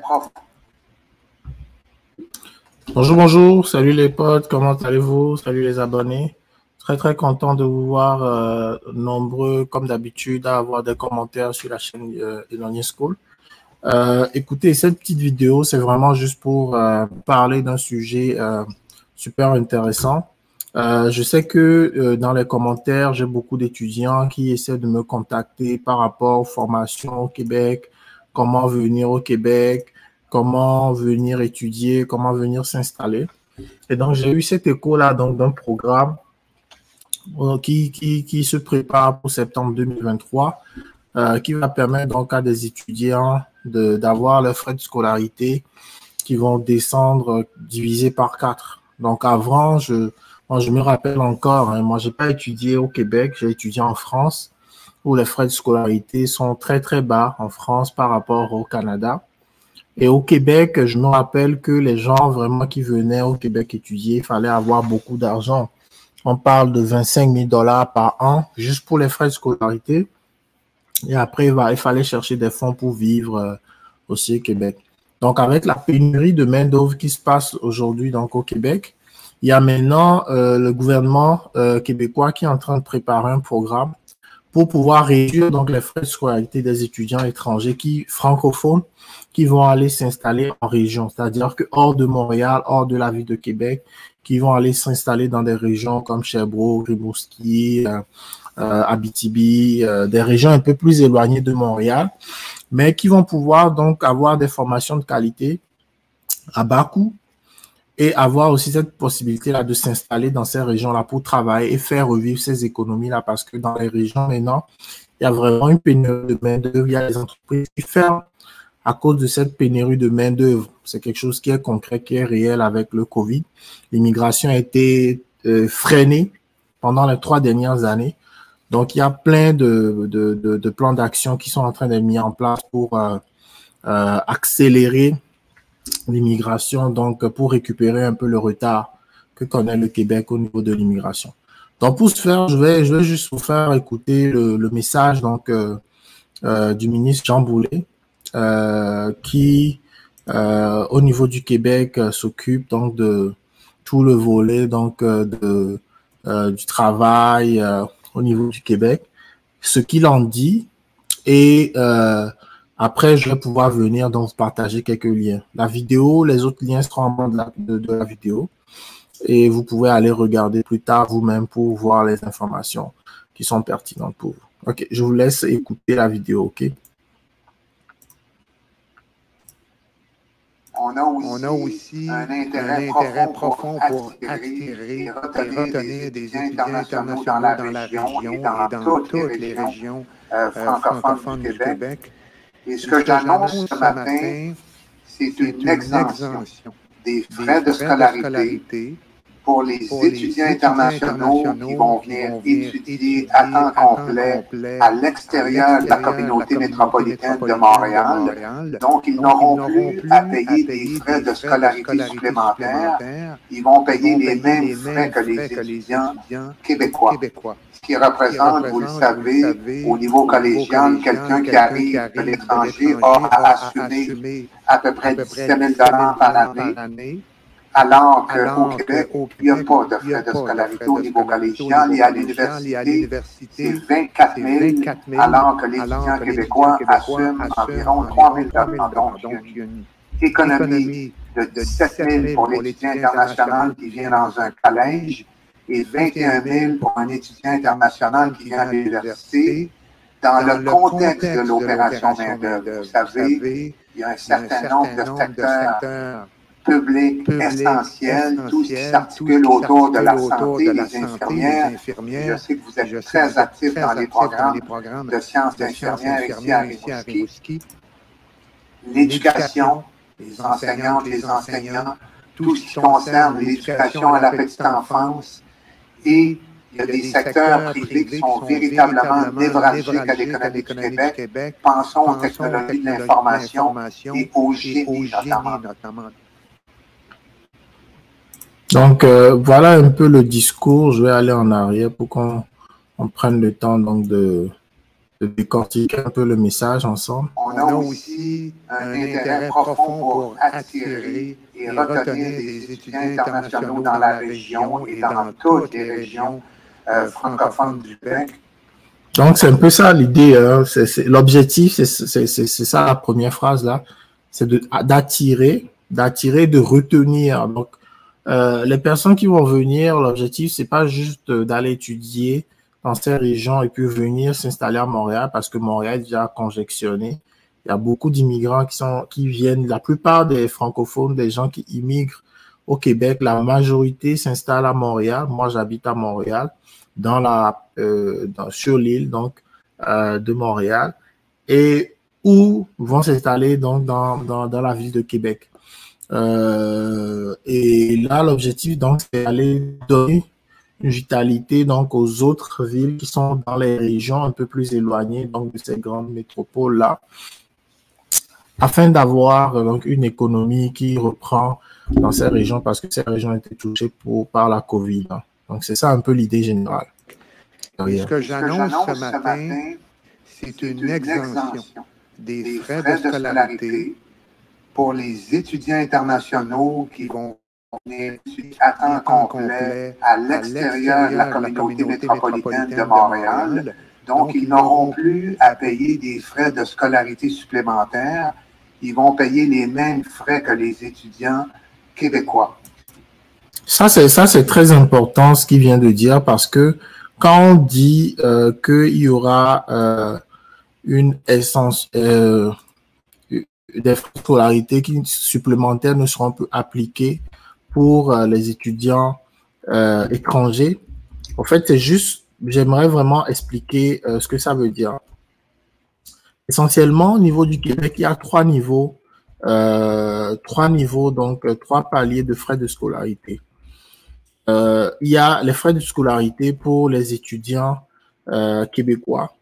profond. Bonjour, bonjour, salut les potes, comment allez-vous? Salut les abonnés. Très content de vous voir nombreux, comme d'habitude, à avoir des commentaires sur la chaîne Elonien School. Écoutez, cette petite vidéo, c'est vraiment juste pour parler d'un sujet super intéressant. Je sais que dans les commentaires, j'ai beaucoup d'étudiants qui essaient de me contacter par rapport aux formations au Québec, comment venir au Québec, comment venir étudier, comment venir s'installer. Et donc, j'ai eu cet écho-là d'un programme qui se prépare pour septembre 2023, qui va permettre donc à des étudiants d'avoir leurs frais de scolarité qui vont descendre divisé par 4. Donc, avant, moi, je me rappelle encore, hein, moi, j'ai pas étudié au Québec, j'ai étudié en France, où les frais de scolarité sont très bas en France par rapport au Canada. Et au Québec, je me rappelle que les gens vraiment qui venaient au Québec étudier, il fallait avoir beaucoup d'argent. On parle de 25 000 $ par an juste pour les frais de scolarité. Et après, il fallait chercher des fonds pour vivre aussi au Québec. Donc, avec la pénurie de main-d'œuvre qui se passe aujourd'hui donc au Québec, il y a maintenant le gouvernement québécois qui est en train de préparer un programme pour pouvoir réduire donc les frais de scolarité des étudiants étrangers francophones qui vont aller s'installer en région, c'est-à-dire que hors de Montréal, hors de la ville de Québec, qui vont aller s'installer dans des régions comme Sherbrooke, Rimouski, Abitibi, des régions un peu plus éloignées de Montréal, mais qui vont pouvoir donc avoir des formations de qualité à bas coût et avoir aussi cette possibilité-là de s'installer dans ces régions-là pour travailler et faire revivre ces économies-là, parce que dans les régions maintenant, il y a vraiment une pénurie de main-d'œuvre, il y a des entreprises qui ferment à cause de cette pénurie de main-d'œuvre. C'est quelque chose qui est concret, qui est réel avec le Covid. L'immigration a été freinée pendant les 3 dernières années. Donc, il y a plein de plans d'action qui sont en train d'être mis en place pour accélérer l'immigration, donc pour récupérer un peu le retard que connaît le Québec au niveau de l'immigration. Donc, pour ce faire, je vais juste vous faire écouter le message donc du ministre Jean Boulet, qui, au niveau du Québec, s'occupe donc de tout le volet donc du travail au niveau du Québec, ce qu'il en dit, et après je vais pouvoir venir donc partager quelques liens. La vidéo, les autres liens seront en bas de la vidéo, et vous pouvez aller regarder plus tard vous-même pour voir les informations qui sont pertinentes pour vous. Ok, je vous laisse écouter la vidéo, ok? On a aussi un intérêt profond pour attirer et retenir des étudiants internationaux dans la région et dans toutes les régions francophones du Québec. Et ce que j'annonce ce matin, c'est une exemption des frais de scolarité pour les étudiants internationaux qui vont venir étudier à temps complet à l'extérieur de la communauté métropolitaine de Montréal. Donc, ils n'auront plus à payer des frais de scolarité supplémentaires. Ils vont payer les mêmes frais que les étudiants québécois. Ce qui représente, vous le savez, au niveau collégial, quelqu'un qui arrive de l'étranger aura à assumer à peu près 17 000 $ par année. Alors qu'au Québec, il n'y a pas de frais de scolarité au niveau collégial et à l'université, c'est 24 000, alors que les étudiants québécois assument environ 3 000 $. Donc, il y a une économie de 17 000 pour l'étudiant international qui vient dans un collège et 21 000 pour un étudiant international qui vient à l'université. Dans le contexte de l'opération main-d'œuvre, vous savez, il y a un certain nombre de secteurs public essentiel, tout ce qui s'articule autour de la santé, les infirmières. Je sais que vous êtes très actifs dans les programmes de sciences infirmières ici à Rimouski. L'éducation, les enseignantes, les enseignants, tout ce qui concerne l'éducation à la petite enfance. Et il y a des secteurs privés qui sont véritablement névralgiques à l'économie du Québec. Pensons aux technologies de l'information et au génie notamment. Donc, voilà un peu le discours. Je vais aller en arrière pour qu'on prenne le temps donc de décortiquer un peu le message ensemble. On a aussi un intérêt profond pour attirer et retenir des étudiants internationaux dans la région et dans toutes les régions francophones du Québec. Donc, c'est un peu ça l'idée. Hein. L'objectif, c'est ça la première phrase là. C'est d'attirer, de retenir. Donc, les personnes qui vont venir, l'objectif, c'est pas juste d'aller étudier dans ces régions et puis venir s'installer à Montréal parce que Montréal est déjà congestionné. Il y a beaucoup d'immigrants qui viennent, la plupart des francophones, des gens qui immigrent au Québec, la majorité s'installe à Montréal. Moi, j'habite à Montréal, sur l'île donc de Montréal, et où vont s'installer donc dans la ville de Québec. Et là, l'objectif donc c'est d'aller donner une vitalité donc aux autres villes qui sont dans les régions un peu plus éloignées donc de ces grandes métropoles là, afin d'avoir donc une économie qui reprend dans ces régions parce que ces régions ont été touchées par la COVID. Hein. Donc c'est ça un peu l'idée générale. Et ce que j'annonce ce matin, c'est une exemption des frais de scolarité pour les étudiants internationaux qui vont venir à temps complet à l'extérieur de la communauté métropolitaine de Montréal. Donc, ils n'auront plus à payer des frais de scolarité supplémentaires. Ils vont payer les mêmes frais que les étudiants québécois. Ça, c'est très important ce qu'il vient de dire parce que quand on dit qu'il y aura une essence, des frais de scolarité supplémentaires ne seront plus appliqués pour les étudiants étrangers. En fait, c'est juste, j'aimerais vraiment expliquer ce que ça veut dire. Essentiellement, au niveau du Québec, il y a trois niveaux, donc trois paliers de frais de scolarité. Il y a les frais de scolarité pour les étudiants québécois.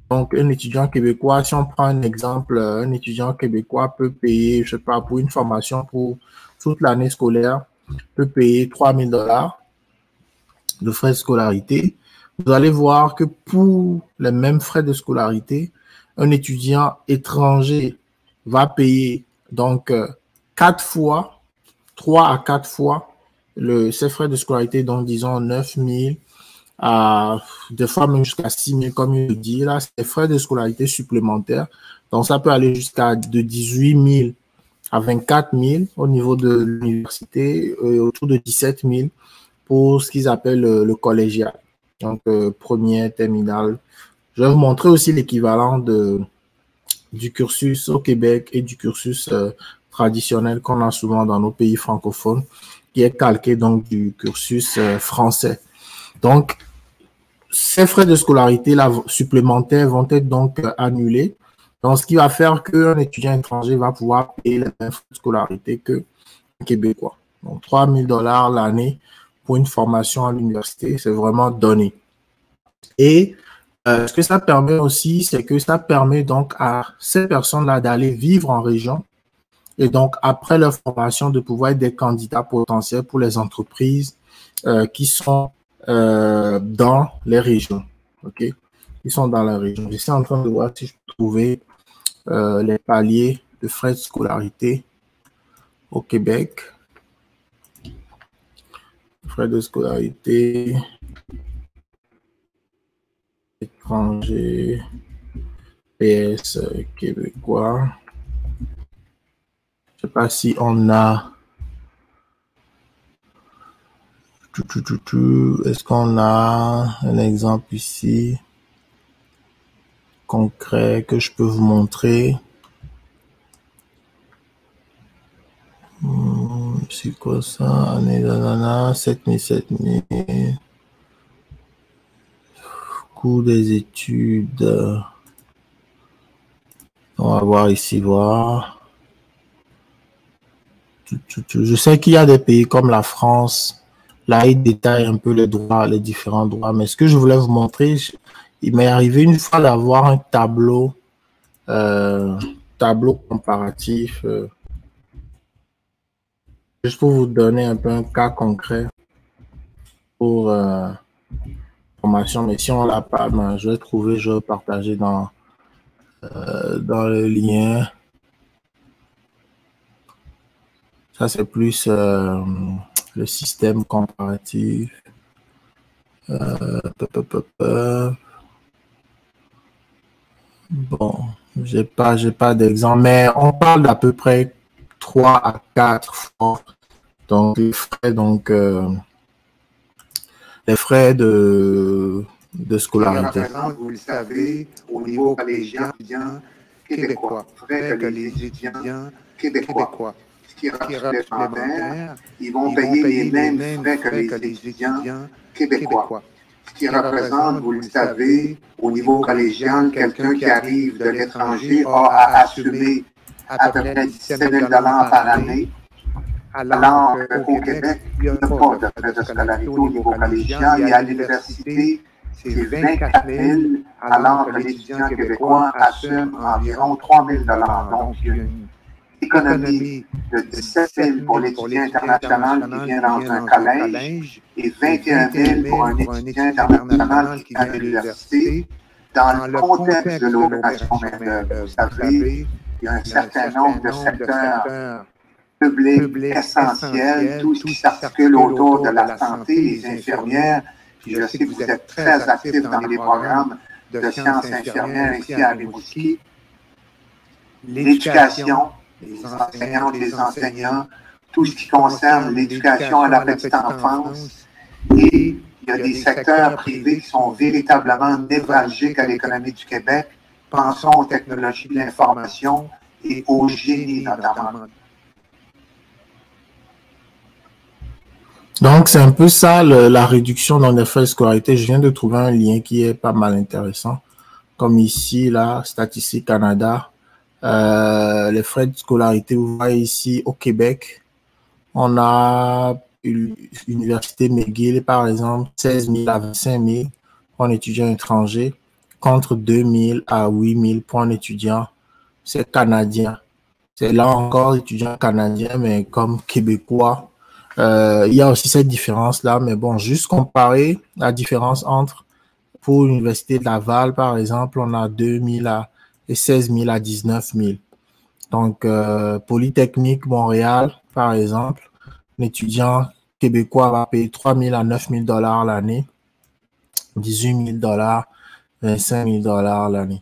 Donc, un étudiant québécois, si on prend un exemple, un étudiant québécois peut payer, je sais pas, pour une formation pour toute l'année scolaire, peut payer 3 000 $ de frais de scolarité. Vous allez voir que pour les mêmes frais de scolarité, un étudiant étranger va payer donc 4 fois, 3 à 4 fois ces frais de scolarité, donc disons 9 000 à des fois même jusqu'à 6 000, comme il le dit. Là, c'est des frais de scolarité supplémentaires. Donc, ça peut aller jusqu'à de 18 000 à 24 000 au niveau de l'université et autour de 17 000 pour ce qu'ils appellent le collégial. Donc, première, terminale. Je vais vous montrer aussi l'équivalent du cursus au Québec et du cursus traditionnel qu'on a souvent dans nos pays francophones, qui est calqué donc du cursus français. Donc, ces frais de scolarité là, supplémentaires vont être donc annulés. Donc, ce qui va faire qu'un étudiant étranger va pouvoir payer les mêmes frais de scolarité qu'un Québécois. Donc, 3 000 $ l'année pour une formation à l'université, c'est vraiment donné. Et ce que ça permet aussi, c'est que ça permet donc à ces personnes-là d'aller vivre en région et donc, après leur formation, de pouvoir être des candidats potentiels pour les entreprises qui sont dans les régions. OK? Ils sont dans la région. Je suis en train de voir si je peux trouver les paliers de frais de scolarité au Québec. Frais de scolarité étrangers, PS québécois. Je ne sais pas si on a. Est-ce qu'on a un exemple ici concret que je peux vous montrer? C'est quoi ça? Année d'ananas, 7000, 7000. Coût des études. On va voir ici, voir. Je sais qu'il y a des pays comme la France. Là, il détaille un peu les droits, les différents droits. Mais ce que je voulais vous montrer, il m'est arrivé une fois d'avoir un tableau comparatif. Juste pour vous donner un peu un cas concret pour information, mais si on l'a pas, ben, je vais trouver, je vais partager dans le lien. Ça, c'est plus le système comparatif. Bon, j'ai pas d'exemple, mais on parle d'à peu près 3 à 4 fois. Donc, les frais de scolarité. Vous le savez, au niveau collégien québécois, frais que les étudiants québécois qui supplémentaires, ils vont payer les mêmes frais que les étudiants québécois. Ce qui représente, vous le savez, au niveau collégial, quelqu'un qui arrive de l'étranger a à assumer à peu près 17 000 par année, alors qu'au Québec, il n'y a pas de frais de scolarité au niveau collégial et à l'université, c'est 24 000, alors que l'étudiant québécois assume environ 3 000 $. Donc, il y a une économie de 17 000 pour l'étudiant international qui vient dans un collège et 21 000 pour un étudiant international qui vient à l'université. Dans le contexte de l'opération main-d'œuvre, vous savez, il y a un certain nombre de secteurs publics essentiels, tout ce qui s'articule autour de la santé, les infirmières. Puis je sais que vous êtes très actifs dans les programmes de sciences infirmières ici à Rimouski. L'éducation, les enseignantes, les enseignants, tout ce qui concerne l'éducation à la petite enfance. Et il y a des secteurs privés qui sont véritablement névralgiques à l'économie du Québec. Pensons aux technologies de l'information et au génie notamment. Donc, c'est un peu ça, la réduction dans les frais de scolarité. Je viens de trouver un lien qui est pas mal intéressant. Comme ici, là, Statistique Canada, les frais de scolarité, vous voyez ici, au Québec, on a l'Université McGill, par exemple, 16 000 à 25 000 pour un étudiant étranger, contre 2 000 à 8 000 pour un étudiant, c'est canadien. C'est là encore étudiant canadien, mais comme québécois. Il y a aussi cette différence-là, mais bon, juste comparer la différence entre, pour l'Université de Laval, par exemple, on a 2 000 et 16 000 à 19 000. Donc, Polytechnique Montréal, par exemple, un étudiant québécois va payer 3 000 à 9 000 $ l'année, 18 000 $, 25 000 $ l'année.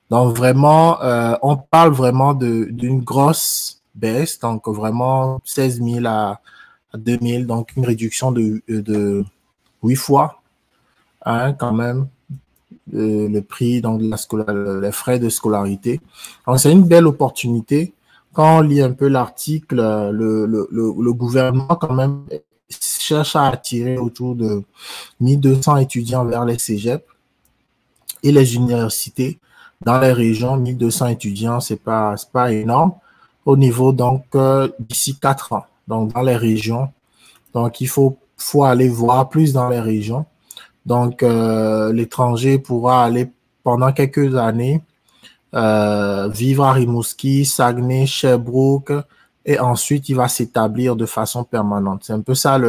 Donc, vraiment, on parle vraiment d'une grosse baisse, donc vraiment 16 000 à 2 000, donc une réduction de 8 fois, hein, quand même, le prix, donc les frais de scolarité. Donc, c'est une belle opportunité. Quand on lit un peu l'article, le gouvernement, quand même, cherche à attirer autour de 1200 étudiants vers les cégeps et les universités. Dans les régions, 1200 étudiants, c'est pas énorme. Au niveau, donc, d'ici 4 ans. Donc, dans les régions. Donc, il faut aller voir plus dans les régions. Donc, l'étranger pourra aller pendant quelques années vivre à Rimouski, Saguenay, Sherbrooke, et ensuite, il va s'établir de façon permanente. C'est un peu ça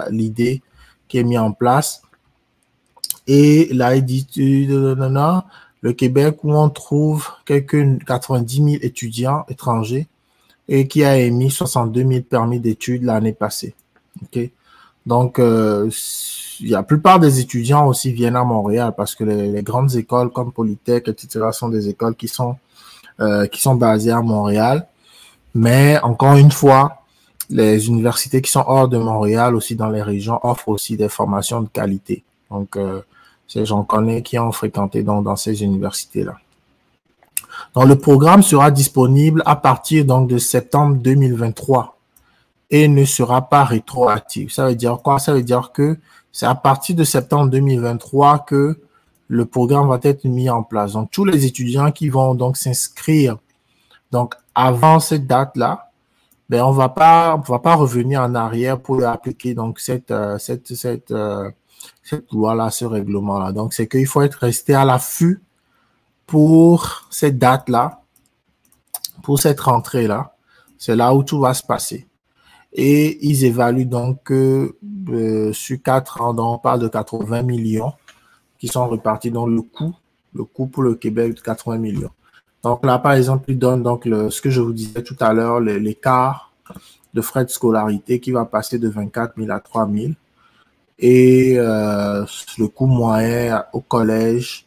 l'idée qui est mise en place. Et là, il dit, le Québec, où on trouve quelques 90 000 étudiants étrangers, et qui a émis 62 000 permis d'études l'année passée. Okay? Donc, la plupart des étudiants aussi viennent à Montréal parce que les grandes écoles comme Polytech, etc., sont des écoles qui sont basées à Montréal. Mais encore une fois, les universités qui sont hors de Montréal, aussi dans les régions, offrent aussi des formations de qualité. Donc, j'en connais qui ont fréquenté dans ces universités-là. Donc, le programme sera disponible à partir donc de septembre 2023 et ne sera pas rétroactif. Ça veut dire quoi? Ça veut dire que c'est à partir de septembre 2023 que le programme va être mis en place. Donc, tous les étudiants qui vont donc s'inscrire donc avant cette date-là, ben on va pas revenir en arrière pour appliquer donc cette loi-là, ce règlement-là. Donc, c'est qu'il faut être resté à l'affût pour cette date-là, pour cette rentrée-là. C'est là où tout va se passer. Et ils évaluent donc que sur 4 ans, donc on parle de 80 millions qui sont répartis dans le coût pour le Québec de 80 millions. Donc là, par exemple, il donne donc ce que je vous disais tout à l'heure, l'écart de frais de scolarité qui va passer de 24 000 à 3 000. Et le coût moyen au collège,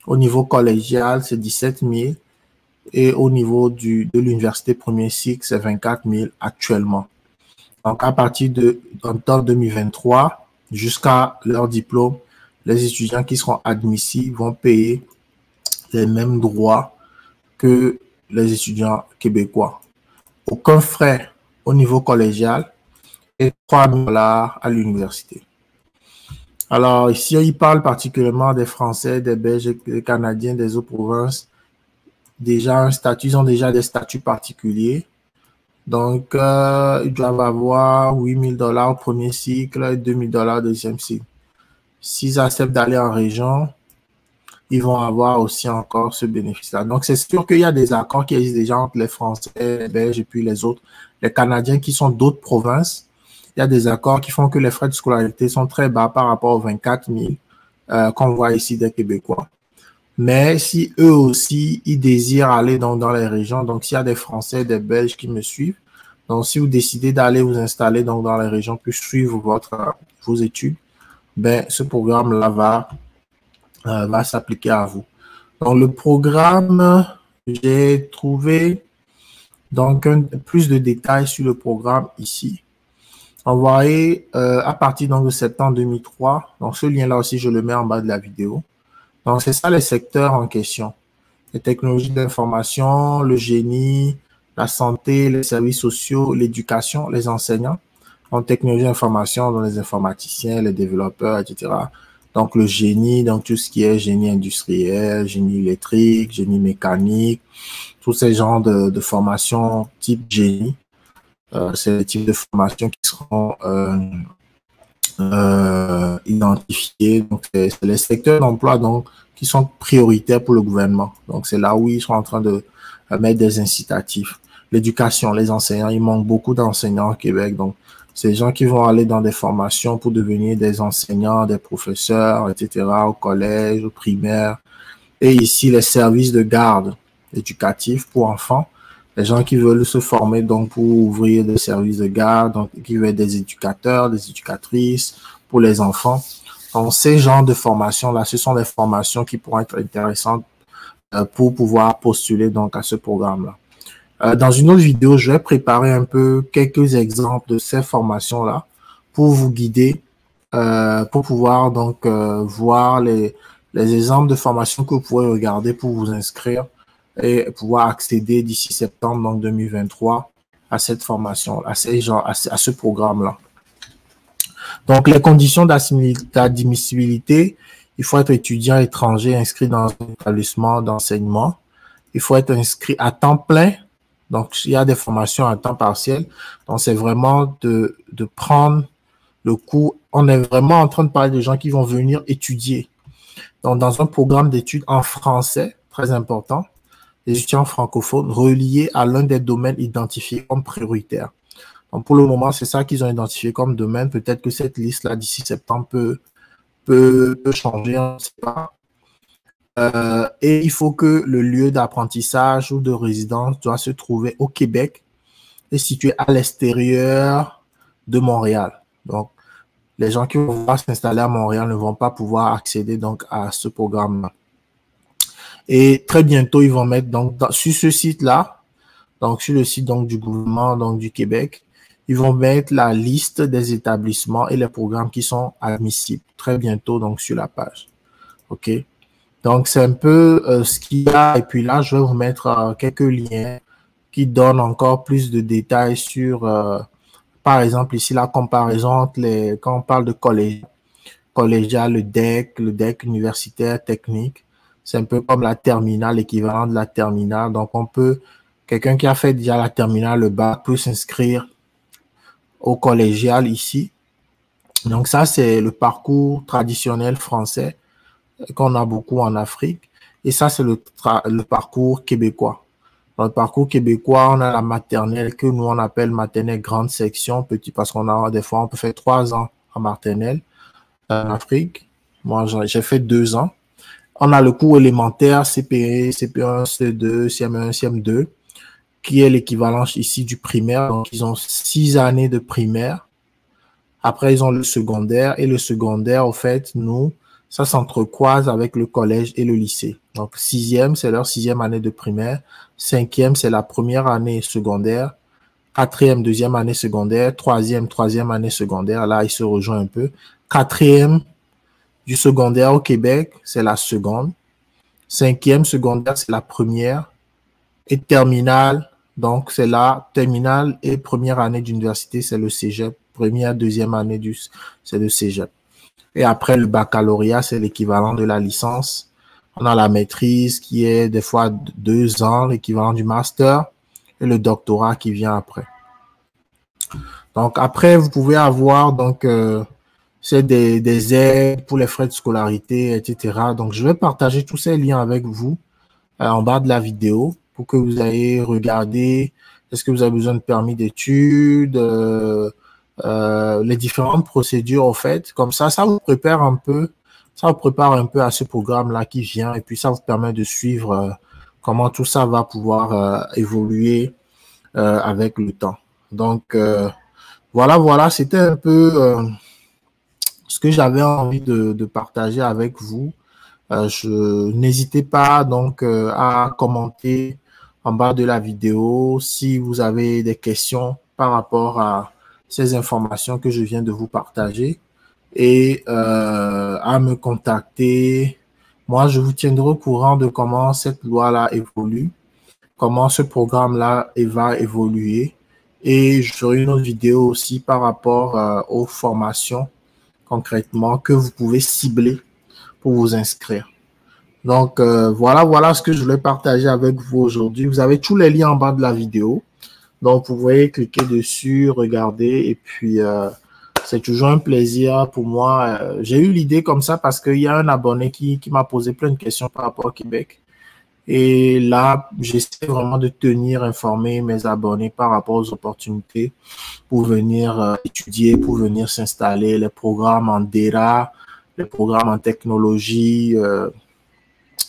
au niveau collégial, c'est 17 000. Et au niveau de l'université premier cycle, c'est 24 000 actuellement. Donc, à partir en 2023, jusqu'à leur diplôme, les étudiants qui seront admissibles vont payer les mêmes droits que les étudiants québécois. Aucun frais au niveau collégial et 3 $ à l'université. Alors, ici, il parle particulièrement des Français, des Belges, des Canadiens, des autres provinces. Ils ont déjà des statuts particuliers. Donc, ils doivent avoir 8 000 $ au premier cycle et 2 000 $ au deuxième cycle. S'ils acceptent d'aller en région, ils vont avoir aussi encore ce bénéfice-là. Donc, c'est sûr qu'il y a des accords qui existent déjà entre les Français, les Belges et puis les autres, les Canadiens qui sont d'autres provinces. Il y a des accords qui font que les frais de scolarité sont très bas par rapport aux 24 000 qu'on voit ici des Québécois. Mais si eux aussi, ils désirent aller dans les régions, donc s'il y a des Français, des Belges qui me suivent, donc si vous décidez d'aller vous installer dans les régions pour suivre vos études, ben, ce programme-là va s'appliquer à vous. Donc, le programme, j'ai trouvé donc plus de détails sur le programme ici. On va aller à partir donc, de septembre 2003. Donc, ce lien-là aussi, je le mets en bas de la vidéo. Donc, c'est ça les secteurs en question. Les technologies d'information, le génie, la santé, les services sociaux, l'éducation, les enseignants. En technologie d'information, dans les informaticiens, les développeurs, etc. Donc, le génie, donc tout ce qui est génie industriel, génie électrique, génie mécanique, tous ces genres de formations type génie. C'est les types de formations qui seront identifiés. Donc, c'est les secteurs d'emploi donc qui sont prioritaires pour le gouvernement. Donc, c'est là où ils sont en train de mettre des incitatifs. L'éducation, les enseignants, il manque beaucoup d'enseignants au Québec. Donc, c'est les gens qui vont aller dans des formations pour devenir des enseignants, des professeurs, etc., au collège, au primaire. Et ici, les services de garde éducatifs pour enfants. Les gens qui veulent se former donc pour ouvrir des services de garde, donc qui veulent être des éducateurs, des éducatrices pour les enfants. Donc, ces genres de formations-là, ce sont des formations qui pourront être intéressantes pour pouvoir postuler donc à ce programme-là. Dans une autre vidéo, je vais préparer un peu quelques exemples de ces formations-là pour vous guider, pour pouvoir donc voir les exemples de formations que vous pourrez regarder pour vous inscrire et pouvoir accéder d'ici septembre donc 2023 à cette formation, à ce programme-là. Donc, les conditions d'admissibilité, il faut être étudiant étranger inscrit dans un établissement d'enseignement. Il faut être inscrit à temps plein. Donc, il y a des formations à temps partiel. Donc, c'est vraiment de prendre le cours. On est vraiment en train de parler de gens qui vont venir étudier. Donc, dans un programme d'études en français, très important, les étudiants francophones reliés à l'un des domaines identifiés comme prioritaires. Donc, pour le moment, c'est ça qu'ils ont identifié comme domaine. Peut-être que cette liste-là, d'ici septembre, peut changer, on ne sait pas. Et il faut que le lieu d'apprentissage ou de résidence doit se trouver au Québec et situé à l'extérieur de Montréal. Donc, les gens qui vont vouloir s'installer à Montréal ne vont pas pouvoir accéder donc à ce programme-là. Et très bientôt, ils vont mettre donc sur ce site-là, donc sur le site donc du gouvernement donc du Québec, ils vont mettre la liste des établissements et les programmes qui sont admissibles très bientôt donc sur la page. OK? Donc, c'est un peu ce qu'il y a. Et puis là, je vais vous mettre quelques liens qui donnent encore plus de détails sur, par exemple, ici, la comparaison entre quand on parle de collégial, le DEC universitaire technique. C'est un peu comme la terminale, l'équivalent de la terminale. Donc, quelqu'un qui a fait déjà la terminale, le bac, peut s'inscrire au collégial ici. Donc, ça, c'est le parcours traditionnel français qu'on a beaucoup en Afrique. Et ça, c'est le parcours québécois. Dans le parcours québécois, on a la maternelle que nous, on appelle maternelle grande section, petit, parce qu'on a des fois, on peut faire 3 ans en maternelle en Afrique. Moi, j'ai fait 2 ans. On a le cours élémentaire, CP1, CP1, C2, CM1, CM2, qui est l'équivalent ici du primaire. Donc, ils ont 6 années de primaire. Après, ils ont le secondaire. Et le secondaire, au fait, nous, ça s'entrecroise avec le collège et le lycée. Donc, 6e, c'est leur 6e année de primaire. 5e, c'est la première année secondaire. 4e, 2e année secondaire. 3e année secondaire. Là, ils se rejoignent un peu. 4e du secondaire au Québec, c'est la seconde. 5e secondaire, c'est la première. Et terminale, donc c'est la terminale et première année d'université, c'est le cégep. Première, 2e année, c'est le cégep. Et après, le baccalauréat, c'est l'équivalent de la licence. On a la maîtrise qui est des fois 2 ans, l'équivalent du master, et le doctorat qui vient après. Donc après, vous pouvez avoir donc c'est des aides pour les frais de scolarité, etc. Donc je vais partager tous ces liens avec vous en bas de la vidéo pour que vous ayez regardé. Est-ce que vous avez besoin de permis d'études, les différentes procédures au fait. Comme ça vous prépare un peu, à ce programme-là qui vient et puis ça vous permet de suivre comment tout ça va pouvoir évoluer avec le temps. Donc voilà, c'était un peu ce que j'avais envie de partager avec vous. N'hésitez pas donc à commenter en bas de la vidéo si vous avez des questions par rapport à ces informations que je viens de vous partager et à me contacter. Moi, je vous tiendrai au courant de comment cette loi-là évolue, comment ce programme-là va évoluer et je ferai une autre vidéo aussi par rapport aux formations concrètement que vous pouvez cibler pour vous inscrire. Donc, voilà ce que je voulais partager avec vous aujourd'hui. Vous avez tous les liens en bas de la vidéo. Donc, vous pouvez cliquer dessus, regarder. Et puis, c'est toujours un plaisir pour moi. J'ai eu l'idée comme ça parce qu'il y a un abonné qui m'a posé plein de questions par rapport au Québec. Et là, j'essaie vraiment de tenir informé mes abonnés par rapport aux opportunités pour venir étudier, pour venir s'installer, les programmes en DERA, les programmes en technologie.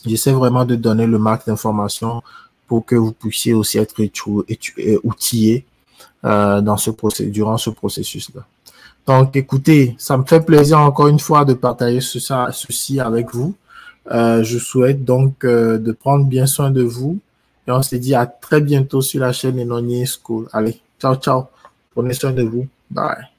J'essaie vraiment de donner le max d'informations pour que vous puissiez aussi être outillés durant ce processus-là. Donc, écoutez, ça me fait plaisir encore une fois de partager ceci avec vous. Je souhaite donc de prendre bien soin de vous et on se dit à très bientôt sur la chaîne Enonyi School. Allez, ciao. Prenez soin de vous. Bye.